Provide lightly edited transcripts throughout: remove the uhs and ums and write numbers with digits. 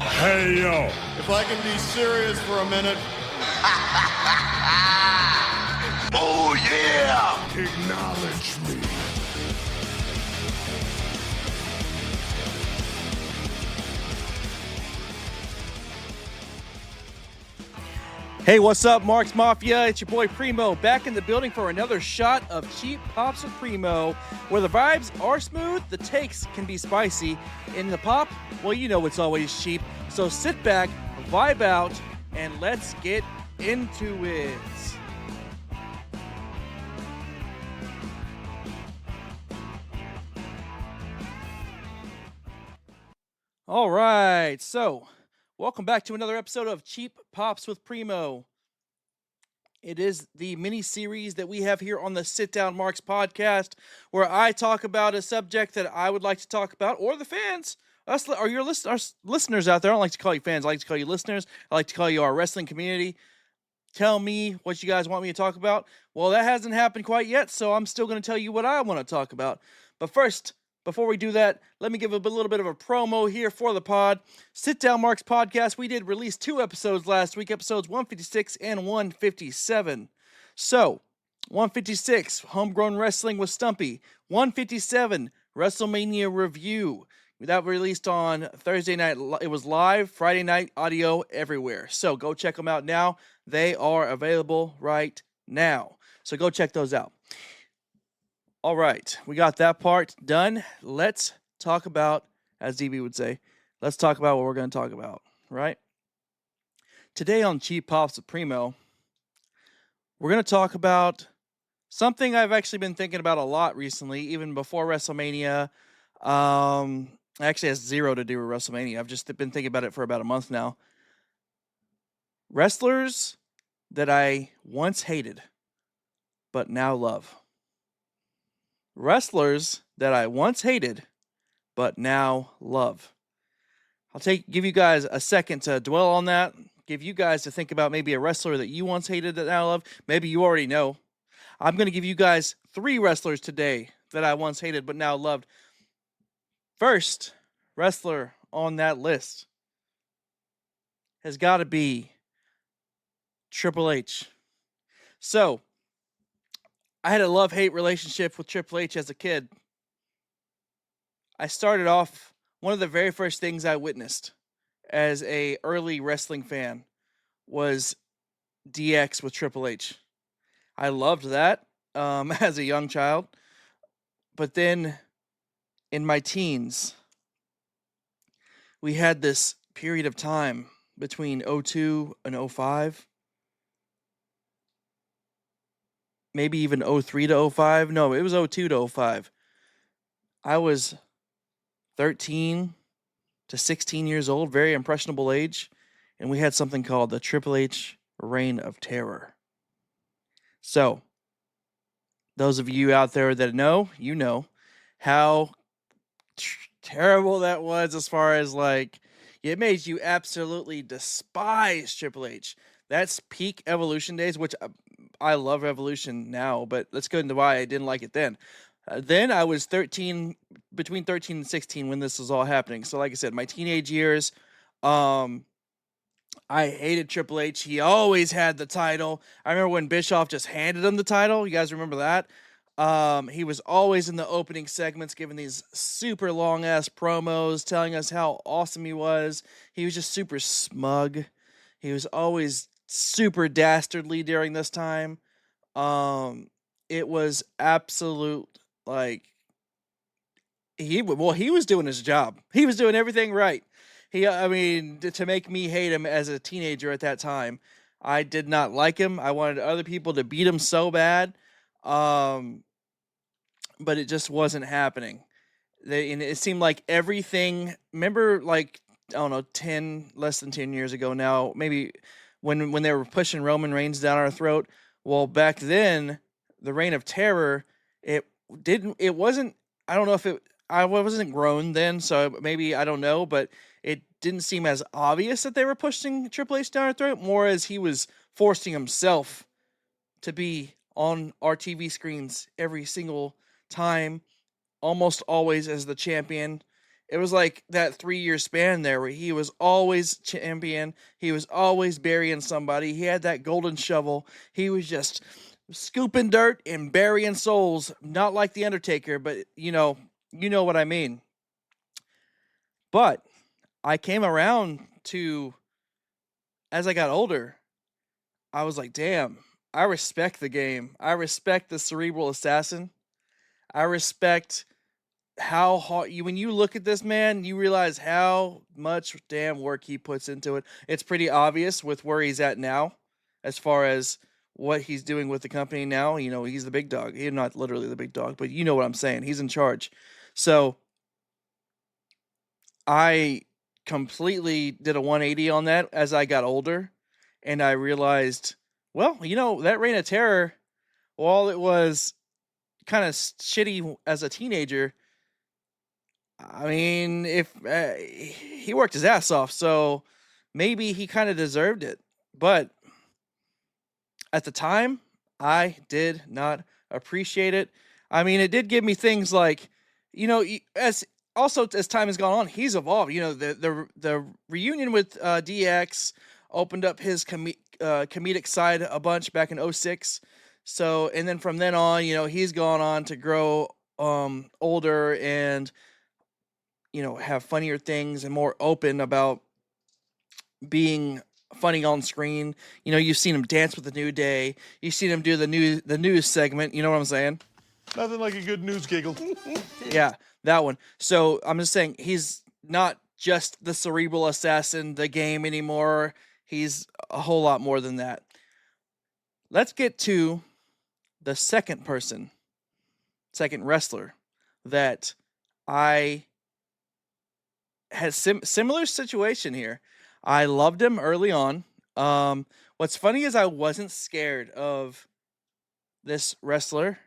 Hey, yo. If I can be serious for a minute. Oh, yeah. Acknowledge me. Hey, what's up, Marks Mafia? It's your boy Primo, back in the building for another shot of Cheap Pops with Primo, where the vibes are smooth, the takes can be spicy, and the pop, well, you know it's always cheap. So sit back, vibe out, and let's get into it. All right, so welcome back to another episode of Cheap Pops with Primo. It is the mini-series that we have here on the Sit Down Marks podcast, where I talk about a subject that I would like to talk about, or the fans, us, or your listeners out there. I don't like to call you fans. I like to call you listeners. I like to call you our wrestling community. Tell me what you guys want me to talk about. Well, that hasn't happened quite yet, so I'm still going to tell you what I want to talk about. But first, before we do that, let me give a little bit of a promo here for the pod. Sit Down Marks podcast. We did release 2 episodes last week, episodes 156 and 157. So, 156, Homegrown Wrestling with Stumpy. 157, WrestleMania Review. That released on Thursday night. It was live, Friday night, audio everywhere. So, go check them out now. They are available right now. So, go check those out. All right, we got that part done. Let's talk about, as DB would say, let's talk about what we're going to talk about, right? Today on Cheap Pops with Primo, we're going to talk about something I've actually been thinking about a lot recently, even before WrestleMania. Actually has zero to do with WrestleMania. I've just been thinking about it for about a month now. Wrestlers that I once hated, but now love. Wrestlers that I once hated, but now love. I'll give you guys a second to dwell on that. Give you guys to think about maybe a wrestler that you once hated that now love. Maybe you already know. I'm going to give you guys 3 wrestlers today that I once hated, but now loved. First wrestler on that list has got to be Triple H. So, I had a love-hate relationship with Triple H as a kid. I started off, one of the very first things I witnessed as a early wrestling fan was DX with Triple H. I loved that as a young child. But then in my teens, we had this period of time between 02 and 05. Maybe even 03 to 05. No, it was 02 to 05. I was 13 to 16 years old, very impressionable age, and we had something called the Triple H Reign of Terror. So, those of you out there that know, you know how terrible that was as far as, like, it made you absolutely despise Triple H. That's peak Evolution days, which I love Evolution now, but let's go into why I didn't like it then. Then I was between 13 and 16 when this was all happening. So like I said, my teenage years, I hated Triple H. He always had the title. I remember when Bischoff just handed him the title. You guys remember that? He was always in the opening segments giving these super long-ass promos, telling us how awesome he was. He was just super smug. He was always super dastardly during this time. It was absolute, like, he was doing his job. He was doing everything right. To make me hate him as a teenager at that time, I did not like him. I wanted other people to beat him so bad. But it just wasn't happening. And it seemed like everything, remember, like, I don't know, less than 10 years ago now, maybe when they were pushing Roman Reigns down our throat. Well, back then, the Reign of Terror, I wasn't grown then, so maybe, I don't know, but it didn't seem as obvious that they were pushing Triple H down our throat, more as he was forcing himself to be on our TV screens every single time, almost always as the champion, It was like that 3-year span there where he was always champion. He was always burying somebody. He had that golden shovel. He was just scooping dirt and burying souls. Not like the Undertaker, but you know what I mean. But I came around to, as I got older, I was like, damn, I respect the game. I respect the cerebral assassin. I respect how hard when you look at this man, you realize how much damn work he puts into it. It's pretty obvious with where he's at now, as far as what he's doing with the company now. You know, he's the big dog. He's not literally the big dog, but you know what I'm saying. He's in charge. So I completely did a 180 on that as I got older, and I realized, well, that Reign of Terror, while it was kind of shitty as a teenager, I mean, if he worked his ass off, so maybe he kind of deserved it. But at the time, I did not appreciate it. I mean, it did give me things like, as time has gone on, he's evolved. The reunion with DX opened up his comedic side a bunch back in 06. So, and then from then on, he's gone on to grow older and have funnier things and more open about being funny on screen. You've seen him dance with the New Day. You've seen him do the news segment. You know what I'm saying? Nothing like a good news giggle. Yeah, that one. So I'm just saying he's not just the cerebral assassin, the game anymore. He's a whole lot more than that. Let's get to the second wrestler that I had similar situation here. I loved him early on. What's funny is I wasn't scared of this wrestler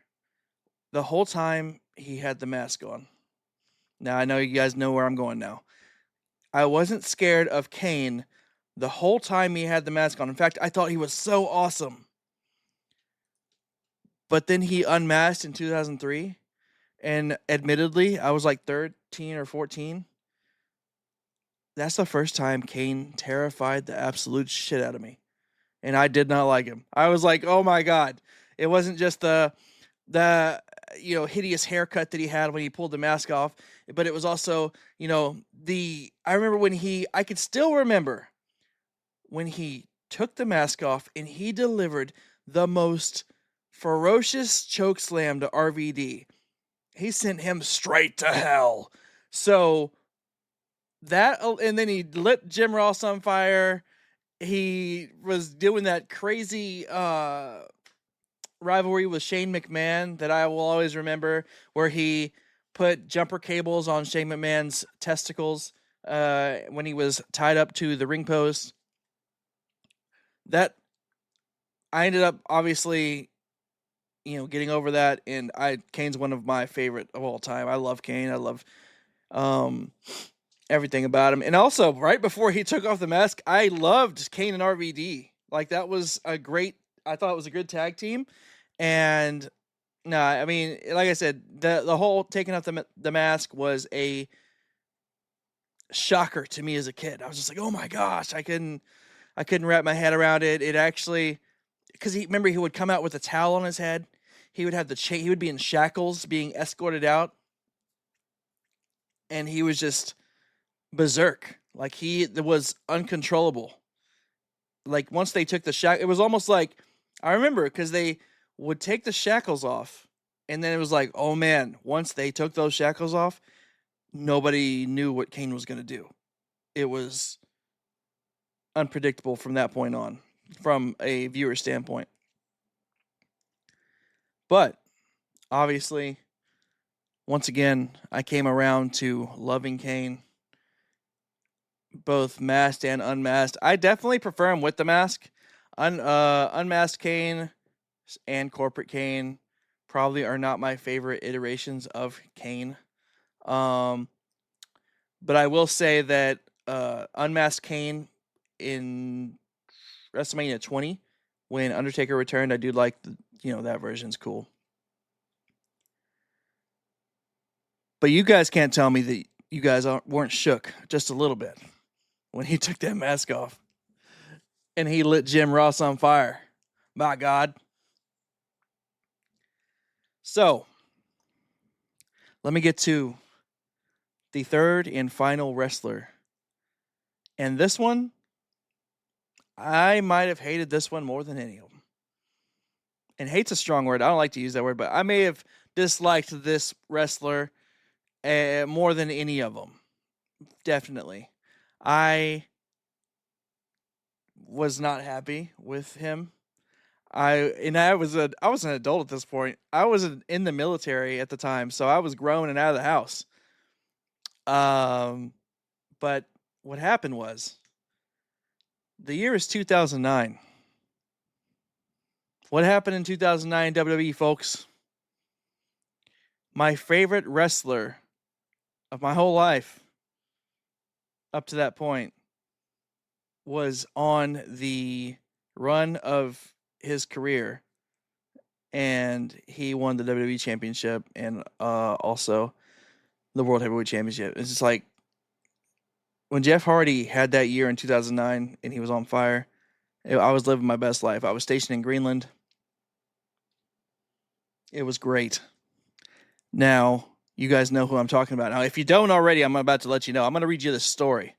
the whole time he had the mask on. Now, I know you guys know where I'm going now. I wasn't scared of Kane the whole time he had the mask on. In fact, I thought he was so awesome. But then he unmasked in 2003, and admittedly, I was like 13 or 14. That's the first time Kane terrified the absolute shit out of me. And I did not like him. I was like, oh my God. It wasn't just the hideous haircut that he had when he pulled the mask off, but it was also, I remember I could still remember when he took the mask off and he delivered the most ferocious choke slam to RVD. He sent him straight to hell. So that, and then he lit Jim Ross on fire. He was doing that crazy rivalry with Shane McMahon that I will always remember, where he put jumper cables on Shane McMahon's testicles when he was tied up to the ring post. That I ended up obviously, getting over that, and Kane's one of my favorite of all time. I love Kane. I love everything about him. And also, right before he took off the mask, I loved Kane and RVD. Like, that was I thought it was a good tag team. And no, I mean, like I said, the whole taking off the mask was a shocker to me as a kid. I was just like, oh my gosh, I couldn't wrap my head around it. It actually, because he would come out with a towel on his head. He would have he would be in shackles being escorted out. And he was just berserk. Like, he was uncontrollable. Like, once they took the shackles, it was almost like, I remember, because they would take the shackles off, and then it was like, oh man, once they took those shackles off, nobody knew what Kane was going to do. It was unpredictable from that point on, from a viewer standpoint. But, obviously, once again, I came around to loving Kane, both masked and unmasked. I definitely prefer him with the mask. Unmasked Kane and corporate Kane probably are not my favorite iterations of Kane. But I will say that unmasked Kane in WrestleMania 20, when Undertaker returned, I do like that version's cool. But you guys can't tell me that you guys weren't shook just a little bit when he took that mask off and he lit Jim Ross on fire. My God. So, let me get to the third and final wrestler. And this one, I might have hated this one more than any of them. And hate's a strong word. I don't like to use that word, but I may have disliked this wrestler more than any of them. Definitely. I was not happy with him. I was an adult at this point. I was in the military at the time, so I was grown and out of the house. But what happened was, the year is 2009. What happened in 2009 WWE, folks? My favorite wrestler of my whole life up to that point was on the run of his career, and he won the WWE Championship and also the World Heavyweight Championship. It's just like when Jeff Hardy had that year in 2009 and he was on fire, I was living my best life. I was stationed in Greenland. It was great. Now, you guys know who I'm talking about. Now, if you don't already, I'm about to let you know. I'm going to read you the story.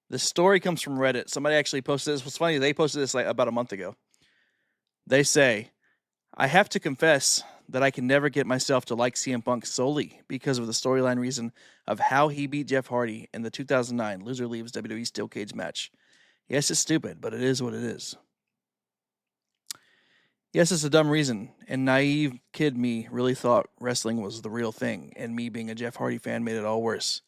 The story comes from Reddit. Somebody actually posted this. What's funny, they posted this like about a month ago. They say, I have to confess that I can never get myself to like CM Punk solely because of the storyline reason of how he beat Jeff Hardy in the 2009 Loser Leaves WWE Steel Cage match. Yes, it's stupid, but it is what it is. Yes, it's a dumb reason, and naive kid me really thought wrestling was the real thing, and me being a Jeff Hardy fan made it all worse.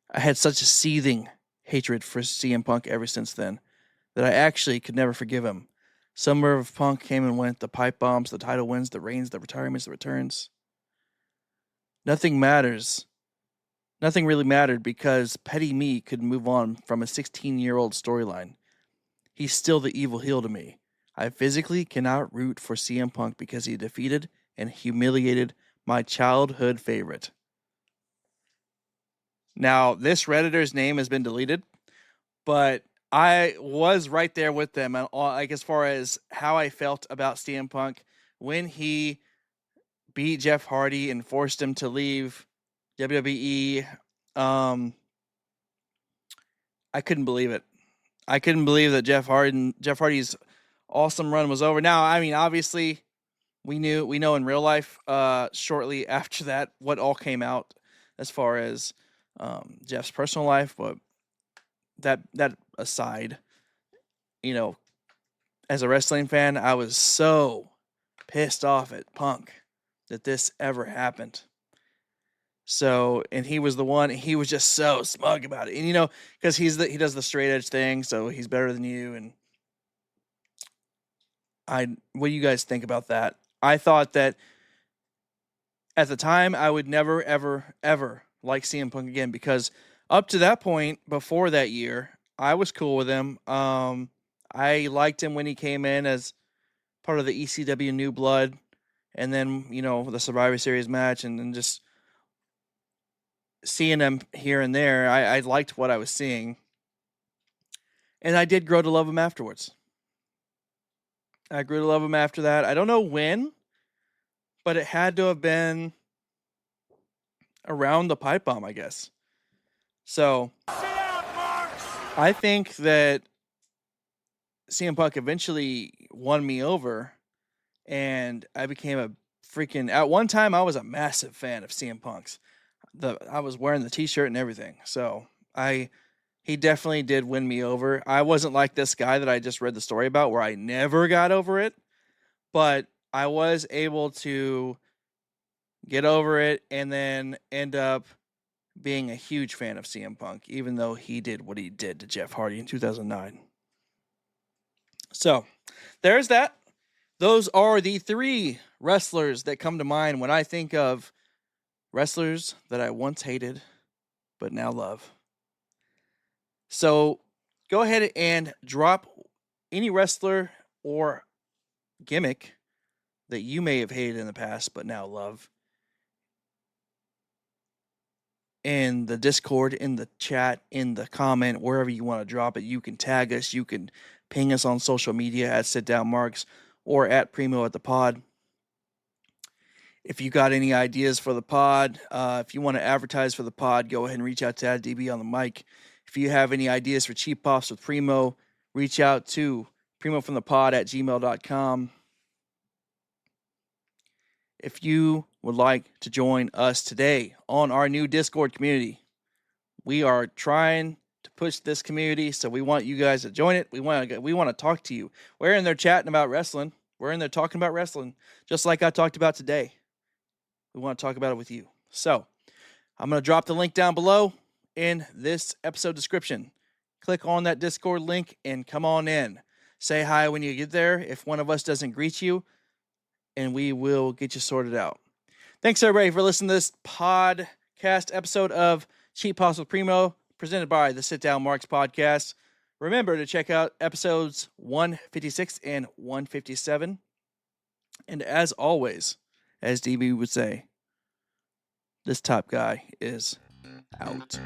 I had such a seething hatred for CM Punk ever since then that I actually could never forgive him. Summer of Punk came and went, the pipe bombs, the title wins, the reigns, the retirements, the returns. Nothing matters. Nothing really mattered because petty me could move on from a 16-year-old storyline. He's still the evil heel to me. I physically cannot root for CM Punk because he defeated and humiliated my childhood favorite. Now, this Redditor's name has been deleted, but I was right there with them, like as far as how I felt about CM Punk when he beat Jeff Hardy and forced him to leave WWE. I couldn't believe it. I couldn't believe that Jeff Hardy's awesome run was over. Now, I mean, obviously, we know in real life, shortly after that, what all came out as far as Jeff's personal life, but that aside, as a wrestling fan, I was so pissed off at Punk that this ever happened. So, and he was just so smug about it. And, because he does the straight edge thing, so he's better than you. And what do you guys think about that? I thought that at the time I would never, ever, ever like CM Punk again, because up to that point, before that year, I was cool with him. I liked him when he came in as part of the ECW New Blood, and then, the Survivor Series match, and then just seeing him here and there, I liked what I was seeing. And I did grow to love him afterwards. I grew to love him after that. I don't know when, but it had to have been around the pipe bomb, I guess. So, I think that CM Punk eventually won me over, and I became at one time, I was a massive fan of CM Punk's. I was wearing the t-shirt and everything. So, he definitely did win me over. I wasn't like this guy that I just read the story about where I never got over it, but I was able to get over it and then end up being a huge fan of CM Punk, even though he did what he did to Jeff Hardy in 2009. So, there's that. Those are the 3 wrestlers that come to mind when I think of wrestlers that I once hated, but now love. So, go ahead and drop any wrestler or gimmick that you may have hated in the past, but now love in the Discord, in the chat, in the comment, wherever you want to drop it. You can tag us. You can ping us on social media at Sit Down Marks or at Primo at the Pod. If you got any ideas for the pod, if you want to advertise for the pod, go ahead and reach out to DB on the mic. If you have any ideas for cheap pops with Primo, reach out to primofromthepod@gmail.com. If you would like to join us today on our new Discord community, we are trying to push this community, so we want you guys to join it. We want to talk to you. We're in there chatting about wrestling. We're in there talking about wrestling, just like I talked about today. We want to talk about it with you. So I'm going to drop the link down below in this episode description. Click on that Discord link and come on in. Say hi when you get there if one of us doesn't greet you, and we will get you sorted out. Thanks, everybody, for listening to this podcast episode of Cheap Pops with Primo, presented by the Sit Down Marks podcast. Remember to check out episodes 156 and 157. And as always, as DB would say, this top guy is out.